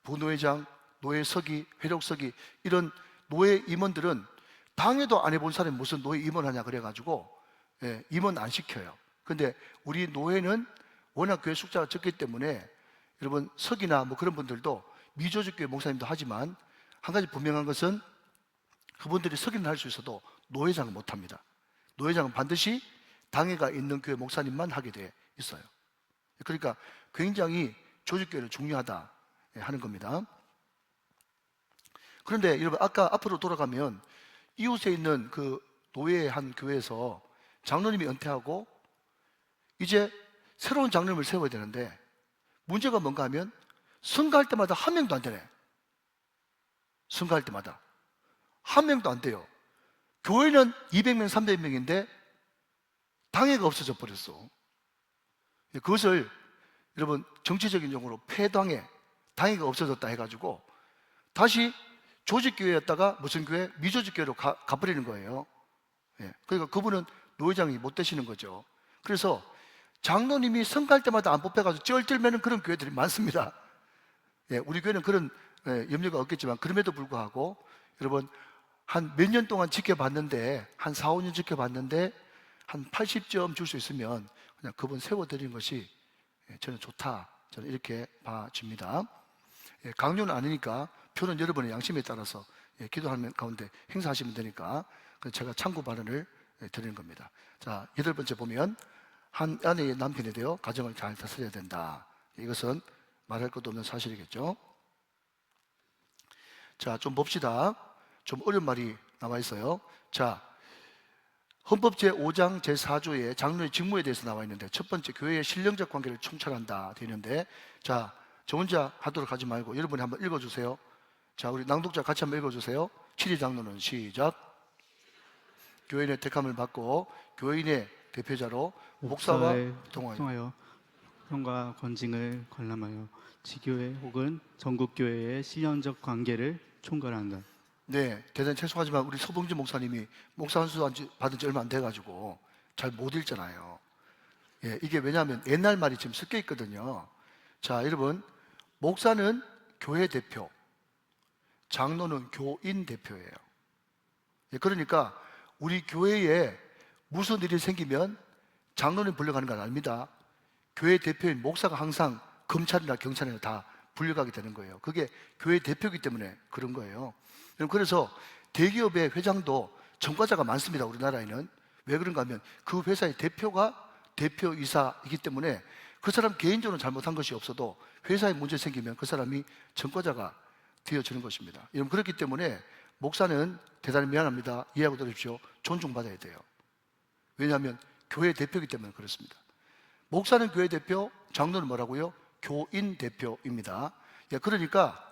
부노회장, 노예서기, 회력서기 이런 노예 임원들은 당회도 안 해본 사람이 무슨 노예 임원하냐 그래가지고 임원 안 시켜요. 근데 우리 노예는 워낙 교회 숫자가 적기 때문에 여러분, 서기나 뭐 그런 분들도 미조직교회 목사님도 하지만 한 가지 분명한 것은 그분들이 서기는 할 수 있어도 노회장은 못합니다. 노회장은 반드시 당회가 있는 교회 목사님만 하게 돼 있어요. 그러니까 굉장히 조직교회는 중요하다 하는 겁니다. 그런데 여러분, 아까 앞으로 돌아가면 이웃에 있는 그 노예 한 교회에서 장로님이 은퇴하고 이제 새로운 장로님을 세워야 되는데 문제가 뭔가 하면 선거할 때마다 한 명도 안 되네. 선거할 때마다 한 명도 안 돼요. 교회는 200명, 300명인데 당회가 없어져 버렸어. 그것을 여러분, 정치적인 용어로 폐당회, 당회가 없어졌다 해가지고 다시 조직교회였다가 무슨 교회? 미조직교회로 가버리는 거예요. 그러니까 그분은 노회장이 못 되시는 거죠. 그래서 장로님이 선거할 때마다 안 뽑혀가지고 쩔쩔매는 그런 교회들이 많습니다. 우리 교회는 그런 염려가 없겠지만 그럼에도 불구하고 여러분, 한 몇 년 동안 지켜봤는데 한 4, 5년 지켜봤는데 한 80점 줄 수 있으면 그냥 그분 세워드리는 것이 저는 좋다, 저는 이렇게 봐집니다. 강요는 아니니까 표는 여러분의 양심에 따라서 기도하는 가운데 행사하시면 되니까 제가 참고 발언을 드리는 겁니다. 자, 8번째 보면 한 아내의 남편에 대해 가정을 잘 다스려야 된다. 이것은 말할 것도 없는 사실이겠죠. 자, 좀 봅시다. 좀 어려운 말이 나와 있어요. 자, 헌법 제5장 제4조에 장로의 직무에 대해서 나와 있는데 첫 번째, 교회의 신령적 관계를 총찰한다 되는데, 자, 저 혼자 하도록 하지 말고 여러분이 한번 읽어주세요. 자, 우리 낭독자 같이 한번 읽어주세요. 7위 장로는 시작. 교인의 택함을 받고 교인의 대표자로 목사와 통하여 형과 권징을 관람하여 지교회 혹은 전국교회의 신령적 관계를 총괄한다. 네, 대단히 죄송하지만 우리 서봉진 목사님이 목사 한 수 받은 지 얼마 안 돼가지고 잘 못 읽잖아요. 이게 왜냐하면 옛날 말이 지금 섞여 있거든요. 자, 여러분, 목사는 교회 대표, 장로는 교인 대표예요. 그러니까 우리 교회에 무슨 일이 생기면 장로님 불려가는 건 아닙니다. 교회 대표인 목사가 항상 검찰이나 경찰이나 다 불려가게 되는 거예요. 그게 교회 대표이기 때문에 그런 거예요. 그래서 대기업의 회장도 전과자가 많습니다. 우리나라에는. 왜 그런가 하면 그 회사의 대표가 대표이사이기 때문에 그 사람 개인적으로 잘못한 것이 없어도 회사에 문제 생기면 그 사람이 전과자가 되어지는 것입니다. 여러분, 그렇기 때문에 목사는 대단히 미안합니다. 이해하고 들으십시오. 존중받아야 돼요. 왜냐하면 교회 대표이기 때문에 그렇습니다. 목사는 교회 대표, 장로는 뭐라고요? 교인 대표입니다. 예, 그러니까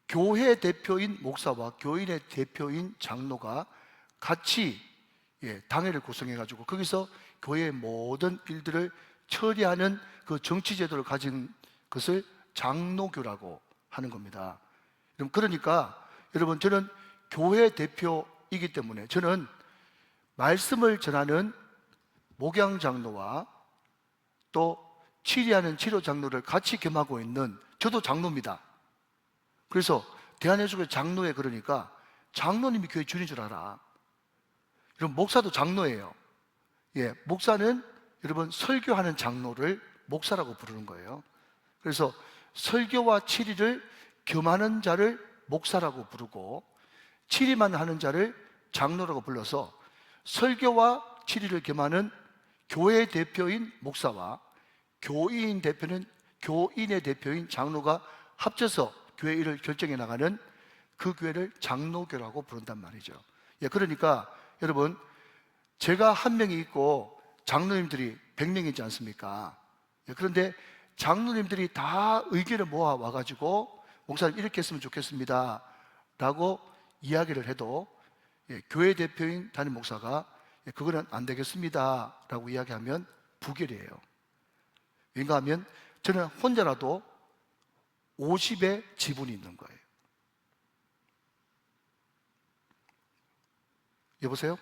교회 대표인 목사와 교인의 대표인 장로가 같이 당회를 구성해가지고 거기서 교회의 모든 일들을 처리하는 그 정치제도를 가진 것을 장로교라고 하는 겁니다. 그러니까 여러분, 저는 교회 대표이기 때문에 저는 말씀을 전하는 목양 장로와 또 치리하는 치료 장로를 같이 겸하고 있는, 저도 장로입니다. 그래서 대한예수교회 장로회, 그러니까 장로님이 교회 주인 줄 알아. 여러분, 목사도 장로예요. 예, 목사는 여러분 설교하는 장로를 목사라고 부르는 거예요. 그래서 설교와 치리를 겸하는 자를 목사라고 부르고 치리만 하는 자를 장로라고 불러서 설교와 치리를 겸하는 교회 대표인 목사와 교인의 대표인 장로가 합쳐서 교회 일을 결정해 나가는 그 교회를 장로교라고 부른단 말이죠. 예, 그러니까 여러분, 제가 한 명이 있고 장로님들이 100명이지 않습니까? 예, 그런데 장로님들이 다 의견을 모아 와가지고 목사님 이렇게 했으면 좋겠습니다 라고 이야기를 해도 교회 대표인 담임 목사가 그거는 안 되겠습니다 라고 이야기하면 부결이에요. 왜냐 하면 저는 혼자라도 50의 지분이 있는 거예요. 여보세요?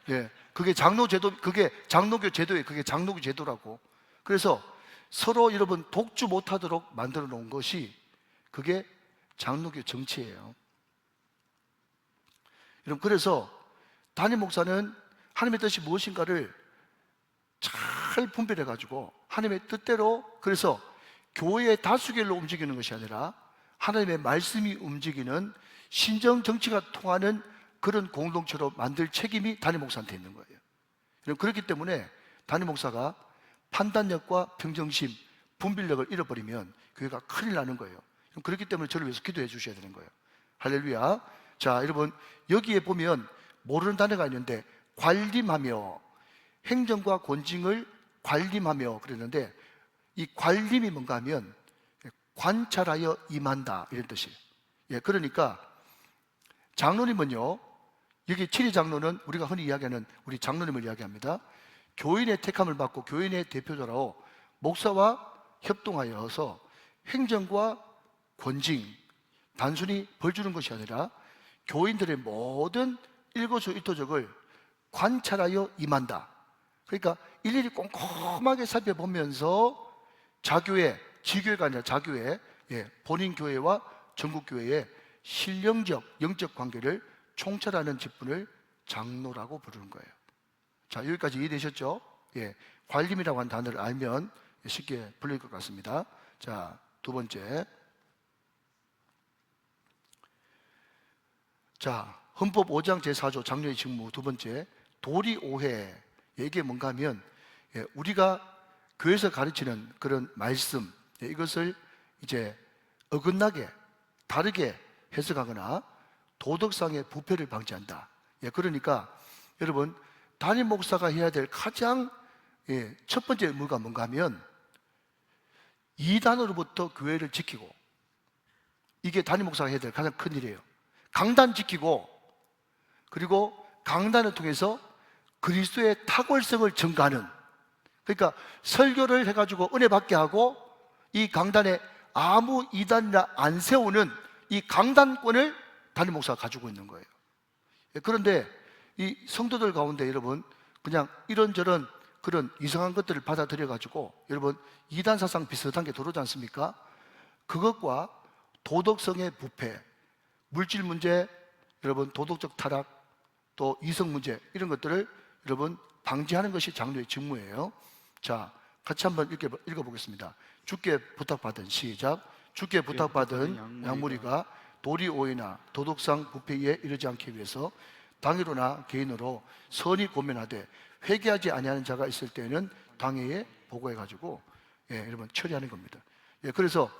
예, 그게 장로제도, 그게 장로교 제도예요. 그게 장로교 제도라고. 그래서 서로 여러분 독주 못하도록 만들어 놓은 것이 그게 장로교 정치예요. 여러분, 그래서 담임 목사는 하나님의 뜻이 무엇인가를 잘 분별해 가지고 하나님의 뜻대로, 그래서 교회의 다수결로 움직이는 것이 아니라 하나님의 말씀이 움직이는 신정 정치가 통하는 그런 공동체로 만들 책임이 담임 목사한테 있는 거예요. 그렇기 때문에 담임 목사가 판단력과 평정심, 분별력을 잃어버리면 교회가 큰일 나는 거예요. 그렇기 때문에 저를 위해서 기도해 주셔야 되는 거예요. 할렐루야. 자, 여러분, 여기에 보면 모르는 단어가 있는데 관림하며, 행정과 권징을 관림하며 그랬는데, 이 관림이 뭔가 하면 관찰하여 임한다 이런 뜻이에요. 예, 그러니까 장로님은요, 여기 치리 장로는 우리가 흔히 이야기하는 우리 장로님을 이야기합니다. 교인의 택함을 받고 교인의 대표자로 목사와 협동하여서 행정과 권징, 단순히 벌 주는 것이 아니라 교인들의 모든 일거수일투족을 관찰하여 임한다. 그러니까 일일이 꼼꼼하게 살펴보면서 자교회, 지교회가 아니라 자교회, 본인 교회와 전국 교회의 신령적, 영적 관계를 총찰하는 직분을 장로라고 부르는 거예요. 자, 여기까지 이해되셨죠? 예, 관림이라고 하는 단어를 알면 쉽게 불릴 것 같습니다. 자, 두 번째. 자, 헌법 5장 제4조 장로의 직무 두 번째, 도리오해. 이게 뭔가 하면 우리가 교회에서 가르치는 그런 말씀, 이것을 이제 어긋나게 다르게 해석하거나 도덕상의 부패를 방지한다. 그러니까 여러분, 담임 목사가 해야 될 가장 첫 번째 의무가 뭔가 하면 이단으로부터 교회를 지키고, 이게 담임 목사가 해야 될 가장 큰 일이에요. 강단 지키고, 그리고 강단을 통해서 그리스도의 탁월성을 증가하는, 그러니까 설교를 해가지고 은혜 받게 하고 이 강단에 아무 이단이나 안 세우는 이 강단권을 담임 목사가 가지고 있는 거예요. 그런데 이 성도들 가운데 여러분 그냥 이런저런 그런 이상한 것들을 받아들여 가지고 여러분 이단 사상 비슷한 게 들어오지 않습니까? 그것과 도덕성의 부패, 물질 문제, 여러분 도덕적 타락, 또 이성 문제, 이런 것들을 여러분 방지하는 것이 장로의 직무예요. 자, 같이 한번 읽어보겠습니다. 주께 부탁받은, 시작. 주께 부탁받은 양무리가 도리오해나 도덕상 부패에 이르지 않기 위해서 당회로나 개인으로 선히 고면하되 회개하지 아니하는 자가 있을 때에는 당회에 보고해가지고 여러분 처리하는 겁니다. 그래서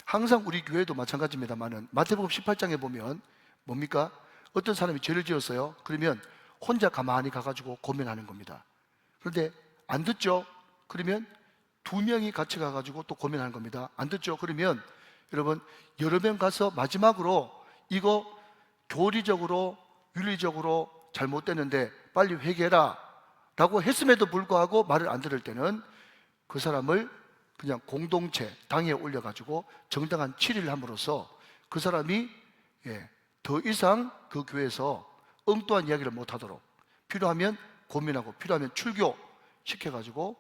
항상 우리 교회도 마찬가지입니다만은 마태복음 18장에 보면 뭡니까? 어떤 사람이 죄를 지었어요. 그러면 혼자 가만히 가가지고 고면하는 겁니다. 그런데 안 듣죠? 그러면 두 명이 같이 가가지고 또 고면하는 겁니다. 안 듣죠? 그러면 여러분, 여러 명 가서 마지막으로 이거 교리적으로 윤리적으로 잘못됐는데 빨리 회개해라 라고 했음에도 불구하고 말을 안 들을 때는 그 사람을 그냥 공동체 당에 올려가지고 정당한 치리를 함으로써 그 사람이 더 이상 그 교회에서 엉뚱한 이야기를 못하도록, 필요하면 고민하고 필요하면 출교 시켜가지고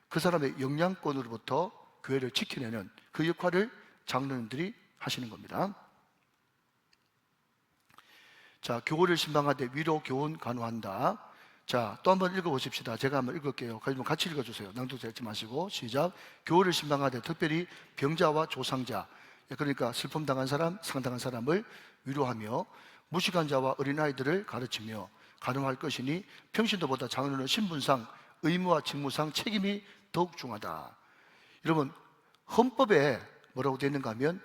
그 사람의 영향권으로부터 교회를 지켜내는 그 역할을 장로님들이 하시는 겁니다. 자, 교우를 신방하되 위로 교훈 간호한다. 자, 또 한번 읽어보십시다. 제가 한번 읽을게요. 그러면 같이 읽어주세요. 낭독 읽지 마시고 시작. 교우를 신방하되 특별히 병자와 조상자, 그러니까 슬픔 당한 사람, 상당한 사람을 위로하며 무식한 자와 어린아이들을 가르치며 간호할 것이니 평신도보다 장로는 신분상 의무와 직무상 책임이 더욱 중하다. 여러분, 헌법에 뭐라고 되어 있는가 하면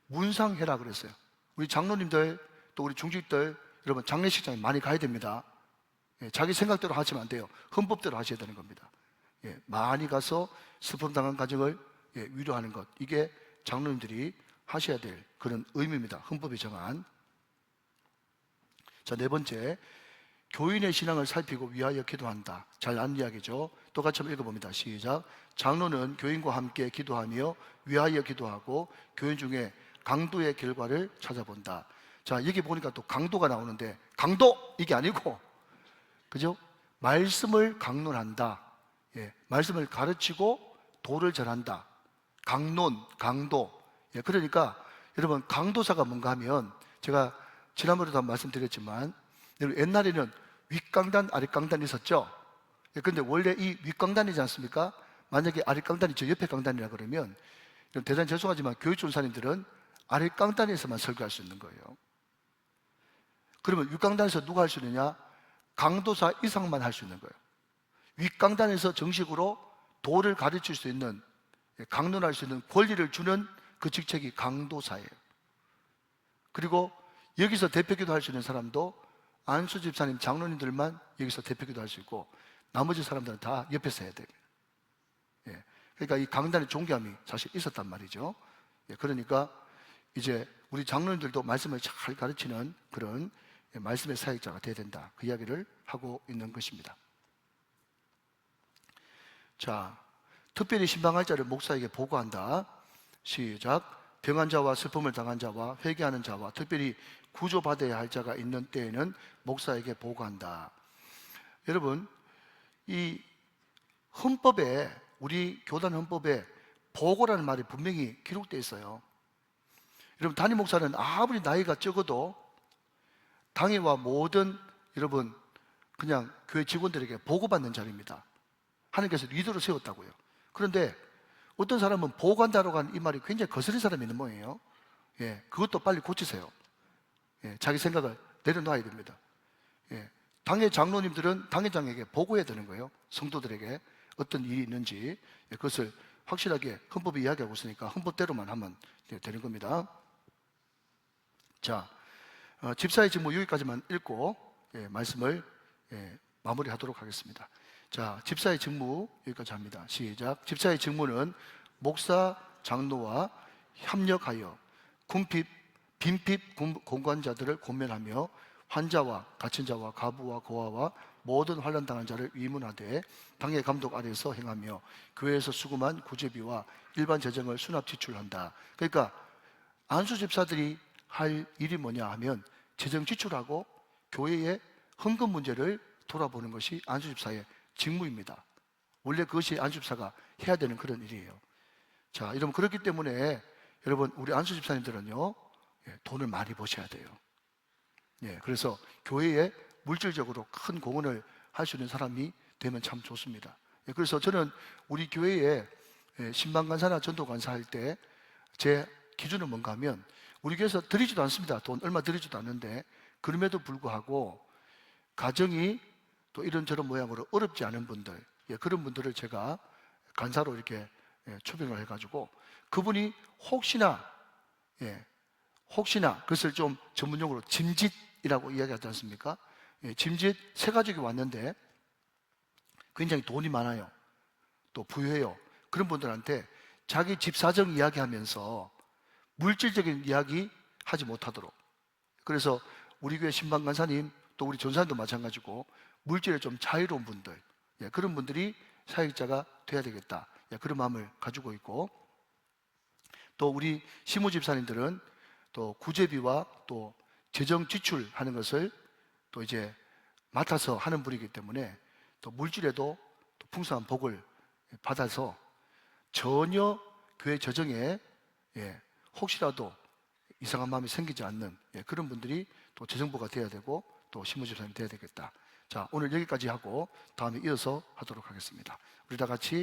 문상해라 그랬어요. 우리 장로님들 또 우리 중직들 여러분 장례식장에 많이 가야 됩니다. 자기 생각대로 하시면 안 돼요. 헌법대로 하셔야 되는 겁니다. 많이 가서 슬픔 당한 가정을 위로하는 것, 이게 장로님들이 하셔야 될 그런 의미입니다. 헌법이 정한. 자, 네 번째, 교인의 신앙을 살피고 위하여 기도한다. 잘 아는 이야기죠. 똑같이 한번 읽어봅니다. 시작. 장로는 교인과 함께 기도하며 위하여 기도하고 교인 중에 강도의 결과를 찾아본다. 자, 여기 보니까 또 강도가 나오는데, 강도 이게 아니고, 그죠? 말씀을 강론한다. 말씀을 가르치고 도를 전한다. 강론, 강도. 그러니까 여러분, 강도사가 뭔가 하면, 제가 지난번에도 한번 말씀드렸지만, 여러분 옛날에는 윗강단, 아랫강단이 있었죠. 그런데 원래 이 윗강단이지 않습니까? 만약에 아랫강단이 저 옆에 강단이라 그러면, 대단히 죄송하지만 교육전사님들은 아랫강단에서만 설교할 수 있는 거예요. 그러면 윗강단에서 누가 할 수 있느냐? 강도사 이상만 할 수 있는 거예요. 윗강단에서 정식으로 도를 가르칠 수 있는, 강론할 수 있는 권리를 주는 그 직책이 강도사예요. 그리고 여기서 대표기도 할 수 있는 사람도 안수 집사님, 장로님들만 여기서 대표기도 할 수 있고 나머지 사람들은 다 옆에서 해야 돼요. 그러니까 이 강단의 존경함이 사실 있었단 말이죠. 그러니까 이제 우리 장로님들도 말씀을 잘 가르치는 그런 말씀의 사역자가 되어야 된다. 그 이야기를 하고 있는 것입니다. 자, 특별히 신방할 자를 목사에게 보고한다. 시작. 병한 자와 슬픔을 당한 자와 회개하는 자와 특별히 구조받아야 할 자가 있는 때에는 목사에게 보고한다. 여러분, 이 헌법에, 우리 교단 헌법에 보고라는 말이 분명히 기록되어 있어요. 여러분, 담임 목사는 아무리 나이가 적어도 당회와 모든 여러분 그냥 교회 직원들에게 보고받는 자리입니다. 하나님께서 리더로 세웠다고요. 그런데 어떤 사람은 보고한다라고 하는 이 말이 굉장히 거스른 사람이 있는 모양이에요. 그것도 빨리 고치세요. 자기 생각을 내려놔야 됩니다. 당회 장로님들은 당회장에게 보고해야 되는 거예요. 성도들에게 어떤 일이 있는지 그것을 확실하게 헌법이 이야기하고 있으니까 헌법대로만 하면 되는 겁니다. 자, 집사의 직무 여기까지만 읽고 말씀을 마무리하도록 하겠습니다. 자, 집사의 직무 여기까지 합니다. 시작. 집사의 직무는 목사, 장로와 협력하여 빈핍 공관자들을 권면하며 환자와 갇힌 자와 가부와 고아와 모든 환난당한 자를 위문하되 당의 감독 아래에서 행하며 교회에서 수금한 구제비와 일반 재정을 수납 지출한다. 그러니까 안수 집사들이 할 일이 뭐냐 하면 재정 지출하고 교회의 헌금 문제를 돌아보는 것이 안수 집사의 직무입니다. 원래 그것이 안수 집사가 해야 되는 그런 일이에요. 자, 여러분, 그렇기 때문에 여러분, 우리 안수 집사님들은요, 돈을 많이 버셔야 돼요. 그래서 교회에 물질적으로 큰 공헌을 할 수 있는 사람이 되면 참 좋습니다. 그래서 저는 우리 교회에 신방간사나 전도간사 할 때 제 기준은 뭔가 하면 우리 교회에서 드리지도 않습니다. 돈 얼마 드리지도 않는데 그럼에도 불구하고 가정이 또 이런저런 모양으로 어렵지 않은 분들, 그런 분들을 제가 간사로 이렇게 초빙을 해가지고 그분이 혹시나 그것을 좀 전문용어로 짐짓이라고 이야기하지 않습니까? 짐짓 세 가족이 왔는데 굉장히 돈이 많아요. 또 부유해요. 그런 분들한테 자기 집 사정 이야기하면서 물질적인 이야기 하지 못하도록. 그래서 우리 교회 신방 간사님 또 우리 전사님도 마찬가지고 물질에 좀 자유로운 분들, 그런 분들이 사역자가 돼야 되겠다, 그런 마음을 가지고 있고, 또 우리 시무 집사님들은 또 구제비와 또 재정 지출하는 것을 또 이제 맡아서 하는 분이기 때문에 또 물질에도 또 풍성한 복을 받아서 전혀 교회 재정에 혹시라도 이상한 마음이 생기지 않는 그런 분들이 또 재정부가 돼야 되고 또 신무집사님 돼야 되겠다. 자, 오늘 여기까지 하고 다음에 이어서 하도록 하겠습니다. 우리 다 같이